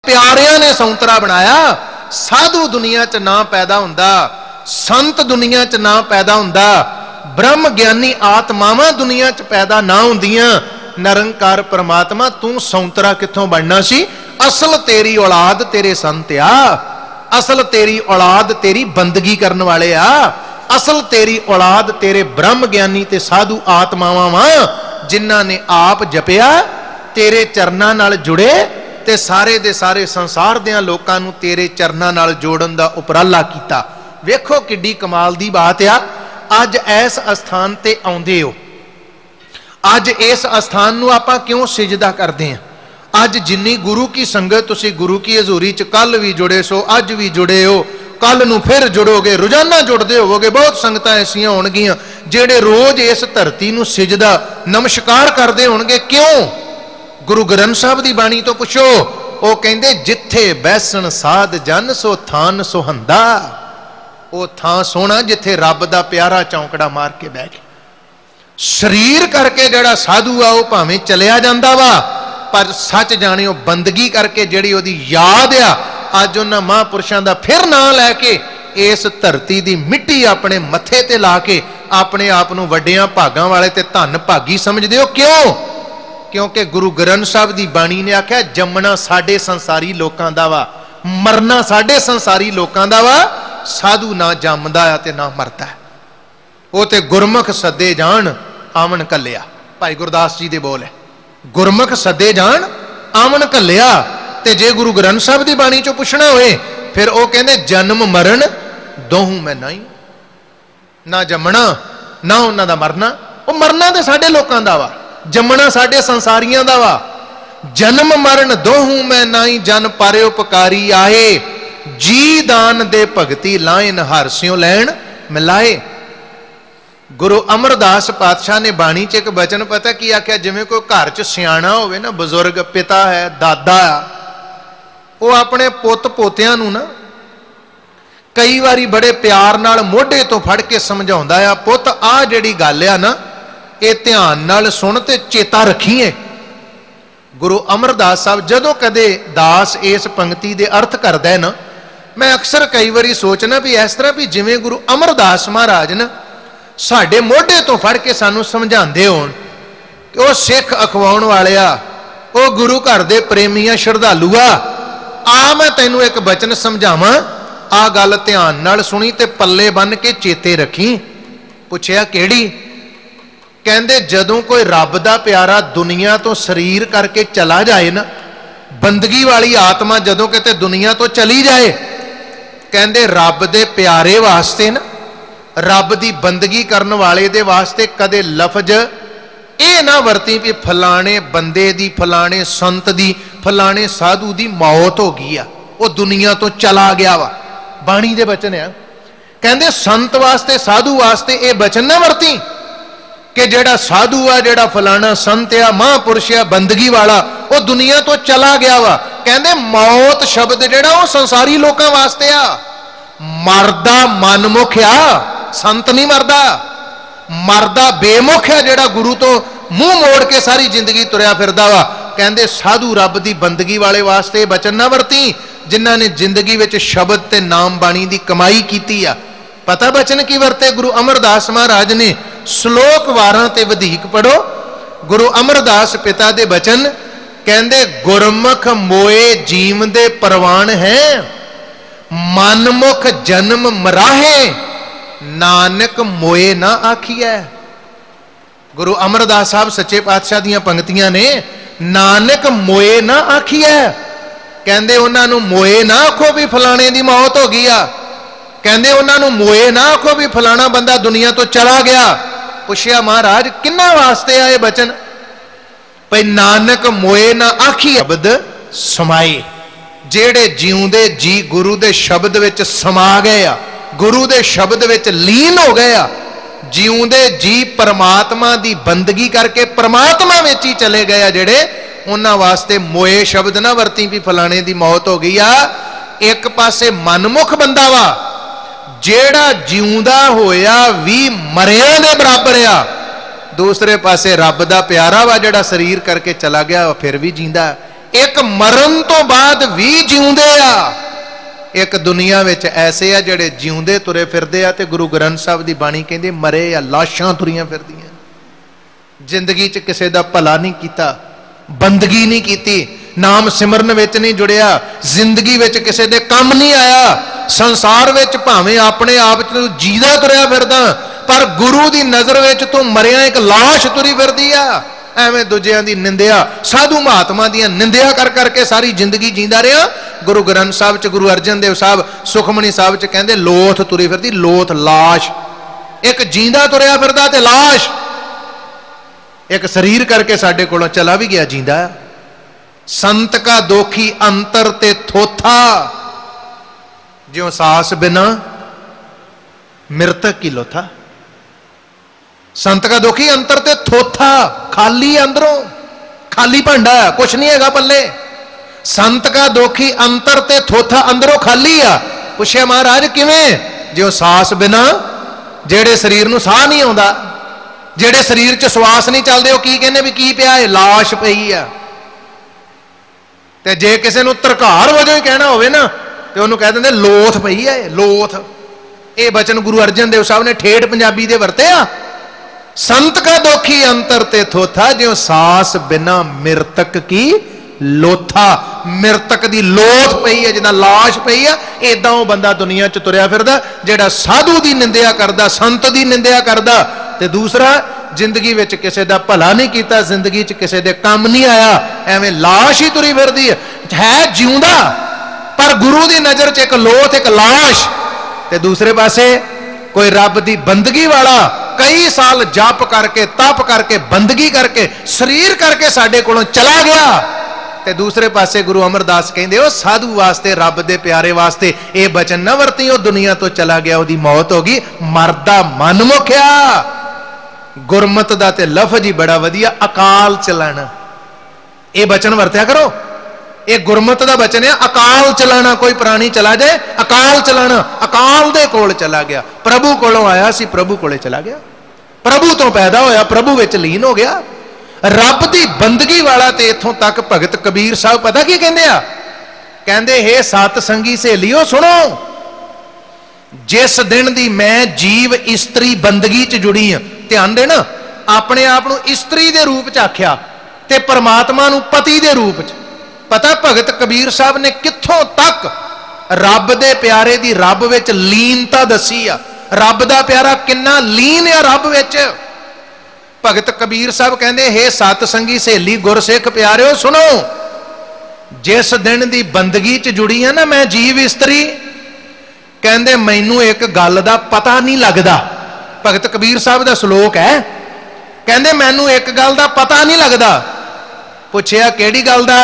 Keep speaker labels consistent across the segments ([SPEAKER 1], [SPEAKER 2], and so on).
[SPEAKER 1] प्यारियां ने सौंतरा बनाया। साधु दुनिया च ना पैदा हुंदा, संत दुनिया च ना पैदा हुंदा, ब्रह्म ज्ञानी आत्मावां दुनिया च पैदा ना हुंदियां। निरंकार परमात्मा तू सौंतरा कित्थों बनना सी? असल तेरी औलाद तेरे संत आ, असल तेरी औलाद तेरी बंदगी करने वाले आ, असल तेरी औलाद तेरे ब्रह्म ज्ञानी ते साधु आत्मावां वा जिन्हां ने आप जपिया, तेरे चरनां नाल जुड़े ते सारे दे सारे संसार देयां लोकां नूं तेरे चरनां नाल जोड़न दा उपराला कीता। वेखो किड्डी कमाल दी बात आ। अज इस अस्थान ते आउंदे हो, अज इस अस्थान नूं आपां क्यों सिजदा करदे हां? अज जिन्नी गुरु की संगत तुसीं गुरु की हजूरी च कल भी जुड़े सो, अज भी जुड़े हो, कल नूं फिर जुड़ोगे, रोजाना जुड़ते होवोगे। बहुत संगतां ऐसियां होणगियां जिहड़े रोज इस धरती नूं सिजदा नमस्कार करदे होणगे। क्यों? गुरु ग्रंथ साहब की बाणी तो पुछो, वो कहंदे जिथे बैसन साध जन सो थान सुहंदा। वो थां सोहना जिथे रब दा प्यारा चौंकड़ा मार के बह गया। शरीर करके जिहड़ा साधु आ वो भावें चलिया जांदा वा, पर सच जाणिओ बंदगी करके जिहड़ी ओहदी याद आ, अज उन्हां महापुरुषां दा फिर नां लैके इस धरती दी मिट्टी अपने मत्थे ते ला के अपने आप नूं वड्डियां भागां वाले ते धन भागी समझदे हो। क्यों? क्योंकि गुरु ग्रंथ साहब की बाणी ने आख्या जमना साडे संसारी लोकां दा वा, मरना साडे संसारी लोकां दा वा। साधु ना जमदा है ते ना मरदा है, वो ते गुरमुख सदे जान आमन कलिया। भाई गुरदास जी दे बोल है, गुरमुख सदे जान आमन कलिया। ते जे गुरु ग्रंथ साहब की बाणी चो पुछना होए फिर वो कहंदे जन्म मरण दोहू मैं नहीं, ना जमना ना उन्हां दा मरना। वो मरना ते साडे लोकां दा वा, जमना साडे संसारियां दा वा। जन्म मरण दोहू मैं नाई, जन पारे उपकारी आए, जी दान दे भगती लाइन हारस्यों लैन मिलाए। गुरु अमरदास पातशाह ने बाणी च एक बचन पता की आख्या, जिवें कोई घर च सियाणा होवे ना, बजुर्ग पिता है, दादा आ, वो अपने पुत पोतियां नूं ना कई बारी बड़े प्यार नाल मोढे तो फड़ के समझाउंदा आ, पुत आ जिहड़ी गल आ ना, ये ध्यान नाल सुन ते चेता रखीए। गुरु अमरदास साहब जदों कदे दास इस पंक्ति दे अर्थ करदा है ना, मैं अक्सर कई बारी सोचना भी इस तरह भी जिवें गुरु अमरदास महाराज ना साडे मोढे तो फड़ के सानू समझाते होण कि वह सिख अखवाउण वाले आ, वह गुरु घर दे प्रेमी श्रद्धालु आ मैं तैनू एक बचन समझावां, आ गल ध्यान नाल सुनी ते पल्ले बन के चेते रखी। पुछया किहड़ी? कहंदे जदों कोई रब दा प्यारा दुनिया तो शरीर करके चला जाए ना, बंदगी वाली आत्मा जदों किते दुनिया तो चली जाए, कहंदे रब दे प्यारे वास्ते ना, रब दी बंदगी करने वाले दे वास्ते कदे लफज ये ना वरती भी फलाने बंदे दी, फलाने संत दी, फलाने साधु दी मौत हो गई आ, वो दुनिया तो चला गया वा। बाणी दे बचन आ, कहंदे संत वास्ते साधु वास्ते ये बचन ना वरती कि जेड़ा साधु आ, जेड़ा फलाना संत आ, महापुरुष आ, बंदगी वाला, वो दुनिया तो चला गया वा। कहंदे मौत शब्द जेड़ा वो संसारी लोकां वास्ते आ, मरदा मनमुख आ, संत नहीं मरदा। मरदा बेमुख है जेड़ा गुरु तो मुंह मोड़ के सारी जिंदगी तुरया फिरदा वा। कहंदे साधु रब दी बंदगी वाले वास्ते बचन ना वरती जिन्हां ने जिंदगी विच शब्द ते नाम बाणी दी कमाई कीती आ। पता बचन की वरते गुरु अमरदास महाराज ने? श्लोक 12 ते वधीक पढ़ो। गुरु अमरदास पिता दे बचन कहंदे गुरमुख मोए जीव दे परवान है, मनमुख जन्म मराहे, नानक मोए ना आखिए। गुरु अमरदास साहब सच्चे पातशाह दीयां पंक्तियां ने, नानक मोए ना आखिए। कहंदे उन्हां नूं मोए ना आखो भी फलाने दी मौत हो गई आ, कहंदे उन्हां नूं मोए ना आखो भी फलाना बंदा दुनिया तो चला गया। पुछया महाराज किन्ना वास्ते आ ये बचन? भाई नानक मोए ना आखिए शब्द समाए, जेड़े जीउंदे जी गुरु दे शब्द विच समा गए आ, गुरु दे शब्द विच लीन हो गए आ, जीउंदे जी परमात्मा दी बंदगी करके परमात्मा विच ही चले गए आ, जेड़े उन्हां वास्ते मोए शब्द ना वरती भी फलाने दी मौत हो गई आ। एक पासे मनमुख बंदा वा जेड़ा जीउंदा होया भी मरिया दे बराबर आ, दूसरे पासे रब दा प्यारा वा जेड़ा शरीर करके चला गया फिर भी जींदा। एक मरण तो बाद भी जिउंदे आ, एक दुनिया विच ऐसे आ जिहड़े जिउंदे तुरे फिरदे आ ते गुरु ग्रंथ साहब दी बाणी कहंदी मरे आ लाशां तुरियां फिरदियां। जिंदगी च किसी दा भला नहीं कीता, बंदगी नहीं कीती, नाम सिमरन विच नहीं जुड़िया, जिंदगी विच किसी दे काम नहीं आया, संसार विच भावें अपने आप तू जीदा तुरिया फिरदा पर गुरु दी नज़र विच तू मरिया एक लाश तुरी फिरदी आ। एवें दूजियां दी निंदिया, साधु महात्मा दी निंदिया कर करके सारी जिंदगी जींदा रहा। गुरु ग्रंथ साहब च गुरु अर्जन देव साहब सुखमनी साहब च कहंदे लोथ तुरी फिरदी, लोथ लाश, एक जींदा तुरिया फिरदा ते लाश, एक शरीर करके साडे कोलों चला भी गया जींदा। संत का दोखी अंतर ते थोथा, ज्यों सास बिना मृतक की लोथा। संत का दुखी अंतर ते थोथा, खाली अंदरों, खाली भांडा, कुछ नहीं हैगा पल्ले। संत का दुखी अंतर ते थोथा, अंदरों खाली आ। पुछया महाराज किवें? जो सास बिना, जेड़े शरीर नूं साह नहीं आउंदा, जेड़े शरीर च श्वास नहीं चलदे, वो की कहने भी की पिया है? लाश पई आ। ते जे किसी नूं तरकार वजों ही कहना होवे ना ते उहनूं कह दिंदे लोथ पई है, लोथ। ये बचन गुरु अर्जन देव साहब ने ठेठ पंजाबी दे वरते आ। संत का दोखी अंतर ते थोथा, जो सास बिना मृतक की लोथा। मृतक दी लोथ पई है, जिदा लाश पई है, इदां वो बंदा दुनिया च तुरिया फिरदा जेड़ा साधु दी निंदिया करदा, संत दी निंदिया करदा। ते दूसरा, जिंदगी विच किसी दा भला नहीं कीता, जिंदगी च किसी दे काम नहीं आया, एवें लाश ही तुरी फिरदी है जिउंदा पर गुरु दी नज़र च एक लोथ, एक लाश। ते दूसरे पासे कोई रब दी बंदगी वाला कई साल जप करके, तप करके, बंदगी करके, शरीर करके साडे कोलों चला गया। ते दूसरे पासे गुरु अमरदास कहंदे ओ साधु वास्ते, रब दे प्यारे वास्ते ये बचन ना वरती, ओ दुनिया तो चला गया, ओदी मौत हो गई, मरदा मन मुखिया। गुरमत दा ते लफज ही बड़ा वधिया, अकाल चलाना। ये बचन वरत्या करो, ये गुरमत दा बचन है, अकाल चलाना। कोई प्राणी चला जाए, अकाल चलाना, अकाल दे कोल चला गया। प्रभु कोलों आया सी, प्रभु कोले चला गया, प्रभु तो पैदा होया, प्रभु विच लीन हो गया। रब दी बंदगी वाला ते इथों तक भगत कबीर साहब पता की कहंदे आ? कहंदे हे सत संगी सहेलियो सुनो, जिस दिन दी मैं जीव इस्त्री बंदगी च जुड़ी हां, ध्यान देना, अपने आप नूं इस्त्री दे रूप च आख्या ते परमात्मा नूं पति दे रूप च। पता भगत कबीर साहब ने कित्थों तक रब दे प्यारे दी रब विच लीनता दसी आ। रब दा प्यारा किन्ना लीन आ रब विच। भगत कबीर साहब कहंदे हे सत संगी सहेली गुरसिख प्यारिओ सुनो, जिस दिन दी बंदगी च जुड़ी है ना मैं जीव इस्त्री, कहंदे मैनू एक गल दा पता नहीं लगदा। भगत कबीर साहब दा श्लोक है, कहंदे मैनू एक गल दा पता नहीं लगदा। पुछया किहड़ी गल दा?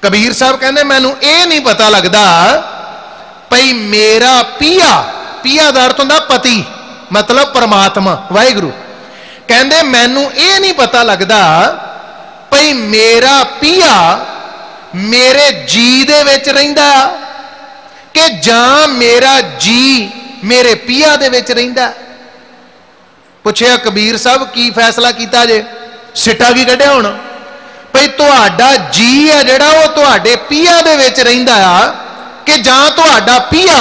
[SPEAKER 1] कबीर साहब कहंदे मैनू ये नहीं पता लगदा भई मेरा पिया, पिया दा अर्थ हुंदा पति, मतलब परमात्मा वाहिगुरु। कहंदे मैनू ये नहीं पता लगदा भई मेरा पिया मेरे जी दे विच रहिंदा कि जां मेरा जी मेरे पिया दे विच रहिंदा। पुछया कबीर साहब की फैसला कीता जे? सिट्टा की कढ़िया हुण भई तुहाडा जी है जिहड़ा वो तुहाडे पिया दे विच रहिंदा आ कि जां तुहाडा पिया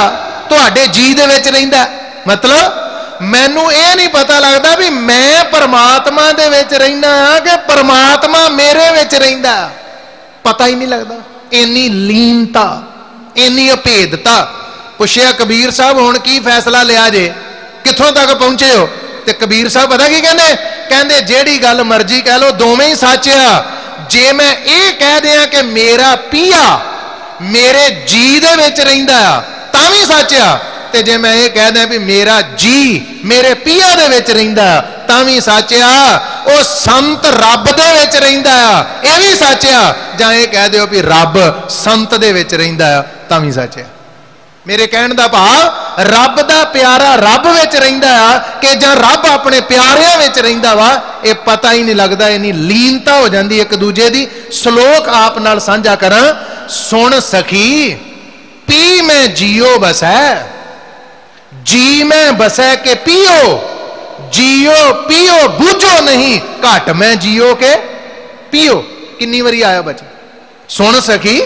[SPEAKER 1] तुहाडे जी दे विच रहिंदा। मतलब मैनू ये नहीं पता लगता भी मैं परमात्मा दे विच रहिंदा कि परमात्मा मेरे विच रहिंदा। पता ही नहीं लगता, इन्नी लीनता, इन्नी अभेदता। पुछया कबीर साहब हुण की फैसला लिया जे, कित्थों तक पहुंचे हो? ते कबीर साहब पता की कहंदे? कहंदे जेड़ी गल मर्जी कह लो दोवें ही सच आ। जे मैं ये कह दियां कि मेरा पिया मेरे जी दे विच रहिंदा तां भी सच आ, ते जे मैं ये कह दियां भी मेरा जी मेरे पिया दे विच रहिंदा तां भी सच आ। ओ संत रब दे विच रहिंदा ये भी सच आ, जां ये कह दिओ भी रब संत दे विच रहिंदा तां भी सच आ। मेरे कहण दा भाव रब दा प्यारा रब विच रहिंदा कि जां रब अपने प्यारिਆਂ विच रहिंदा वा, ये पता ही नहीं लगता। इन्नी लीनता हो जाती एक दूजे दी। श्लोक आप नाल साझा करा, सुन सखी पी मैं जियो बसै, जी में बसै के पियो, जियो पियो बूझो नहीं, घट में जियो के पियो। किन्नी वारी आया बचन? सुन सखी